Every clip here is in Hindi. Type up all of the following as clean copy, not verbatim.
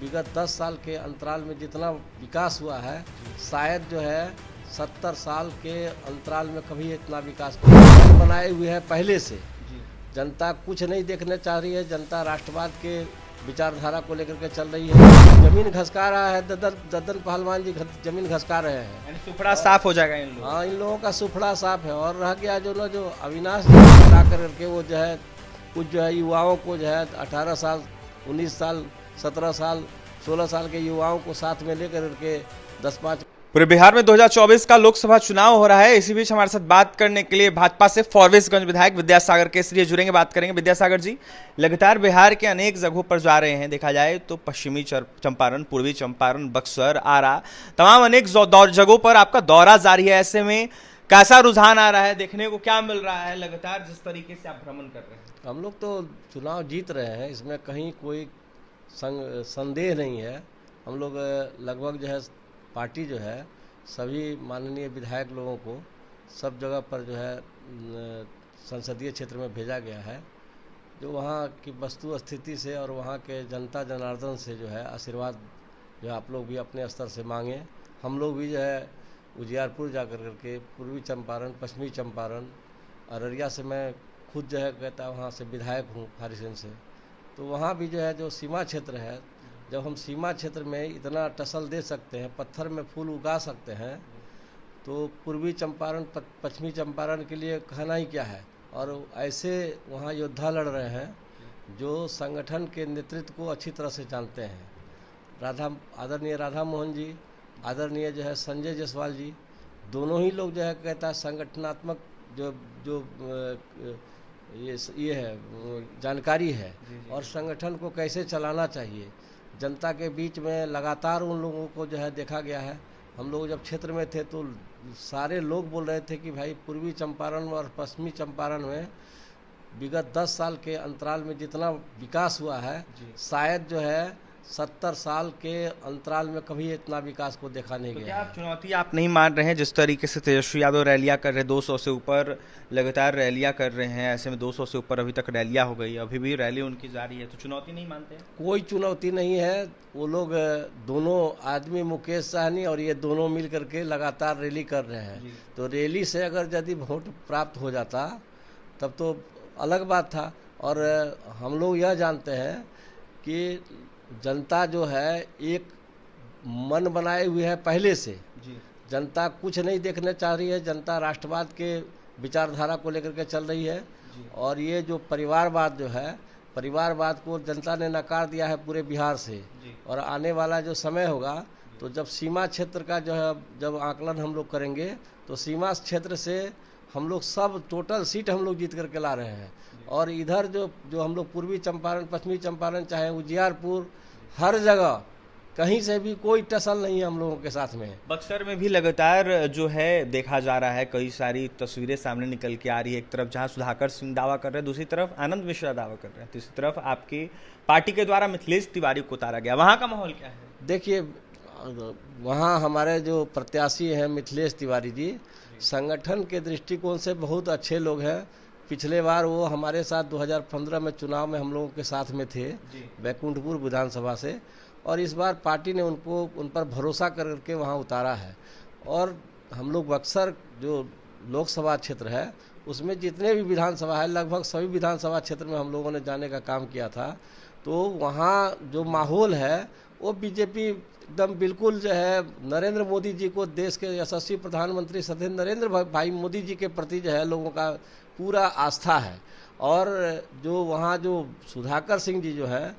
विगत 10 साल के अंतराल में जितना विकास हुआ है, शायद जो है 70 साल के अंतराल में कभी इतना विकास बनाए हुए हैं पहले से। जनता कुछ नहीं देखने चाह रही है, जनता राष्ट्रवाद के विचारधारा को लेकर के चल रही है। जमीन घसका रहा है, ददन पहलवान जी जमीन घसका रहे हैं। यानी सुपड़ा साफ हो जाएगा इन लोगों। हाँ, इन लोगों का सुफड़ा साफ है। और रह गया जो अविनाश जी बता करके वो जो है कुछ जो है युवाओं को जो है 18 साल 19 साल 17 साल 16 साल के युवाओं को साथ में लेकर के 10-5 पूरे बिहार में 2024 का लोकसभा चुनाव हो रहा है। इसी बीच हमारे साथ बात करने के लिए भाजपा से फॉरबिसगंज विधायक विद्यासागर केसरी जुड़ेंगे, बात करेंगे। विद्यासागर जी, लगातार बिहार के अनेक जगहों पर जा रहे हैं, देखा जाए तो पश्चिमी चंपारण, पूर्वी चंपारण, बक्सर, आरा, तमाम अनेक जगहों पर आपका दौरा जारी है। ऐसे में कैसा रुझान आ रहा है, देखने को क्या मिल रहा है लगातार जिस तरीके से आप भ्रमण कर रहे हैं? हम लोग तो चुनाव जीत रहे हैं, इसमें कहीं कोई संदेह नहीं है। हम लोग लगभग जो है पार्टी जो है सभी माननीय विधायक लोगों को सब जगह पर जो है संसदीय क्षेत्र में भेजा गया है। जो वहाँ की वस्तु स्थिति से और वहाँ के जनता जनार्दन से जो है आशीर्वाद जो आप लोग भी अपने स्तर से मांगें। हम लोग भी जो है उजियारपुर जा कर के पूर्वी चंपारण, पश्चिमी चंपारण, अररिया से मैं खुद जो है कहता वहाँ से विधायक हूँ फारिसगंज से, तो वहाँ भी जो है जो सीमा क्षेत्र है, जब हम सीमा क्षेत्र में इतना टसल दे सकते हैं, पत्थर में फूल उगा सकते हैं, तो पूर्वी चंपारण पश्चिमी चंपारण के लिए कहना ही क्या है। और ऐसे वहाँ योद्धा लड़ रहे हैं जो संगठन के नेतृत्व को अच्छी तरह से जानते हैं। आदरणीय राधा मोहन जी, आदरणीय जो है संजय जायसवाल जी, दोनों ही लोग जो है कहता है संगठनात्मक जो जो ये है जानकारी है और संगठन को कैसे चलाना चाहिए। जनता के बीच में लगातार उन लोगों को जो है देखा गया है। हम लोग जब क्षेत्र में थे तो सारे लोग बोल रहे थे कि भाई पूर्वी चंपारण और पश्चिमी चंपारण में विगत 10 साल के अंतराल में जितना विकास हुआ है, शायद जो है 70 साल के अंतराल में कभी इतना विकास को देखा नहीं गया। क्या चुनौती आप नहीं मान रहे हैं? जिस तरीके से तेजस्वी यादव रैलियां कर रहे हैं, 200 से ऊपर लगातार रैलियां कर रहे हैं, ऐसे में 200 से ऊपर अभी तक रैलियां हो गई, अभी भी रैली उनकी जारी है, तो चुनौती नहीं मानते हैं? कोई चुनौती नहीं है। वो लोग दोनों आदमी मुकेश सहनी और ये दोनों मिल करके लगातार रैली कर रहे हैं, तो रैली से अगर यदि वोट प्राप्त हो जाता तब तो अलग बात था। और हम लोग यह जानते हैं कि जनता जो है एक मन बनाए हुए है पहले से। जनता कुछ नहीं देखने चाह रही है, जनता राष्ट्रवाद के विचारधारा को लेकर के चल रही है। और ये जो परिवारवाद जो है, परिवारवाद को जनता ने नकार दिया है पूरे बिहार से। और आने वाला जो समय होगा तो जब सीमा क्षेत्र का जो है जब आकलन हम लोग करेंगे तो सीमा क्षेत्र से हम लोग सब टोटल सीट हम लोग जीत करके ला रहे हैं। और इधर जो हम लोग पूर्वी चंपारण, पश्चिमी चंपारण, चाहे उजियारपुर, हर जगह कहीं से भी कोई टसल नहीं है हम लोगों के साथ में। बक्सर में भी लगातार जो है देखा जा रहा है, कई सारी तस्वीरें सामने निकल के आ रही है। एक तरफ जहां सुधाकर सिंह दावा कर रहे हैं, दूसरी तरफ आनंद मिश्रा दावा कर रहे हैं, तीसरी तरफ आपकी पार्टी के द्वारा मिथिलेश तिवारी को उतारा गया। वहां का माहौल क्या है? देखिए, वहाँ हमारे जो प्रत्याशी हैं मिथिलेश तिवारी जी, संगठन के दृष्टिकोण से बहुत अच्छे लोग हैं। पिछले बार वो हमारे साथ 2015 में चुनाव में हम लोगों के साथ में थे बैकुंठपुर विधानसभा से, और इस बार पार्टी ने उन पर भरोसा करके वहाँ उतारा है। और हम लोग बक्सर जो लोकसभा क्षेत्र है उसमें जितने भी विधानसभा है, लगभग सभी विधानसभा क्षेत्र में हम लोगों ने जाने का काम किया था। तो वहाँ जो माहौल है वो बीजेपी एकदम बिल्कुल जो है नरेंद्र मोदी जी को, देश के यशस्वी प्रधानमंत्री श्रद्धेय नरेंद्र भाई मोदी जी के प्रति जो है लोगों का पूरा आस्था है। और जो वहाँ जो सुधाकर सिंह जी जो है,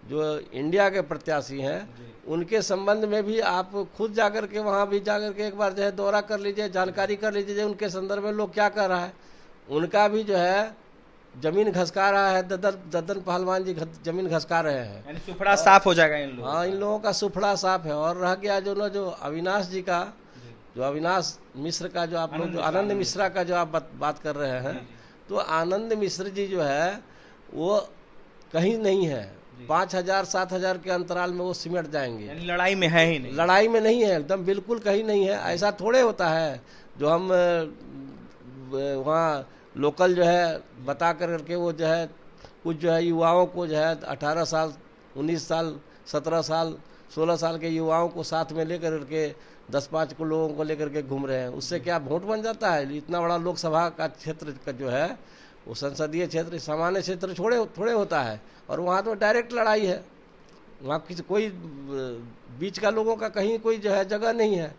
जो इंडिया के प्रत्याशी हैं, उनके संबंध में भी आप खुद जाकर के वहाँ भी जाकर के एक बार जो है दौरा कर लीजिए, जानकारी कर लीजिए उनके संदर्भ में लोग क्या कर रहा है। उनका भी जो है जमीन घसका रहा है, ददन पहलवान जी जमीन घसका रहे हैं। यानी सुपड़ा साफ हो जाएगा इन लोगों? हाँ, इन लोगों का सुफड़ा साफ है। और रह गया जो अविनाश जी का, जो अविनाश मिश्र का, जो आप लोग जो आनंद मिश्रा का जो आप बात कर रहे हैं, तो आनंद मिश्र जी जो है वो कहीं नहीं है। 5000-7000 के अंतराल में वो सिमट जाएंगे। यानी लड़ाई में है ही नहीं? लड़ाई में नहीं है, एकदम बिल्कुल कहीं नहीं है। ऐसा थोड़े होता है जो हम वहाँ लोकल जो है बता करके वो जो है कुछ जो है युवाओं को जो है 18 साल 19 साल 17 साल 16 साल के युवाओं को साथ में लेकर के 10-5 को लोगों को लेकर के घूम रहे हैं। उससे क्या वोट बन जाता है? इतना बड़ा लोकसभा का क्षेत्र का जो है वो संसदीय क्षेत्र सामान्य क्षेत्र थोड़े होता है, और वहाँ तो डायरेक्ट लड़ाई है। वहाँ किसी कोई बीच का लोगों का कहीं कोई जो है जगह नहीं है।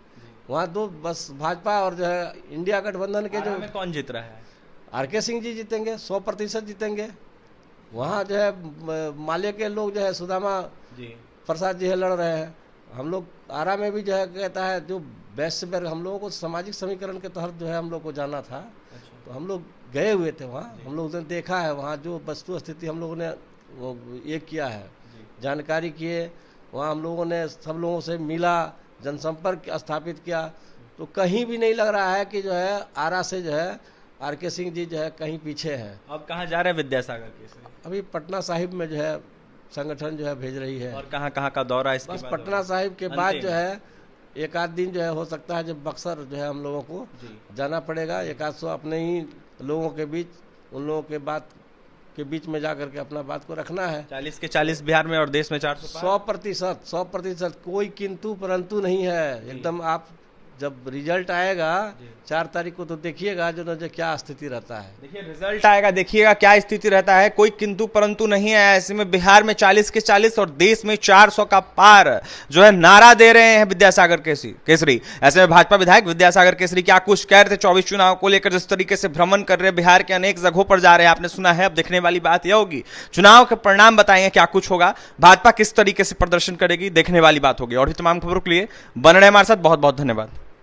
वहाँ दो बस भाजपा और जो है इंडिया गठबंधन के जो में कौन जीत रहा है? RK सिंह जी जीतेंगे, 100% जीतेंगे। वहाँ जो है माले के लोग जो है सुदामा प्रसाद जी है लड़ रहे हैं। हम लोग आरा में भी जो है कहता है जो वैश्य वर्ग, हम लोगों को सामाजिक समीकरण के तहत जो है हम लोग को जाना था। तो हम लोग गए हुए थे वहाँ, हम लोगों ने देखा है वहाँ जो वस्तु स्थिति हम लोगों ने वो ये किया है, जानकारी किए। वहाँ हम लोगों ने सब लोगों से मिला, जनसंपर्क स्थापित किया। तो कहीं भी नहीं लग रहा है कि जो है आरा से जो है RK सिंह जी जो है कहीं पीछे हैं। अब कहाँ जा रहे हैं विद्यासागर केसरी? अभी पटना साहिब में जो है संगठन जो है भेज रही है। और कहाँ का दौरा इसके बस बाद? पटना साहिब के बाद जो है एक आध दिन जो है हो सकता है जब बक्सर जो है हम लोगों को जाना पड़ेगा। 100 अपने ही लोगों के बीच, उन लोगों के बात के बीच में जा करके अपना बात को रखना है। 40 के 40 बिहार में और देश में 400 100% कोई किंतु परंतु नहीं है। एकदम आप जब रिजल्ट आएगा 4 तारीख को तो देखिएगा जो क्या स्थिति रहता है। देखिए रिजल्ट आएगा, देखिएगा क्या स्थिति रहता है। कोई किंतु परंतु नहीं है। ऐसे में बिहार में 40 के 40 और देश में 400 का पार जो है नारा दे रहे हैं विद्यासागर केसरी। ऐसे में भाजपा विधायक विद्यासागर केसरी क्या कुछ कह रहे थे 24 चुनाव को लेकर, जिस तरीके से भ्रमण कर रहे हैं, बिहार के अनेक जगहों पर जा रहे हैं, आपने सुना है। अब देखने वाली बात यह होगी चुनाव के परिणाम बताएंगे क्या कुछ होगा, भाजपा किस तरीके से प्रदर्शन करेगी, देखने वाली बात होगी। और भी तमाम खबरों के लिए बने रहे हमारे साथ। बहुत बहुत धन्यवाद।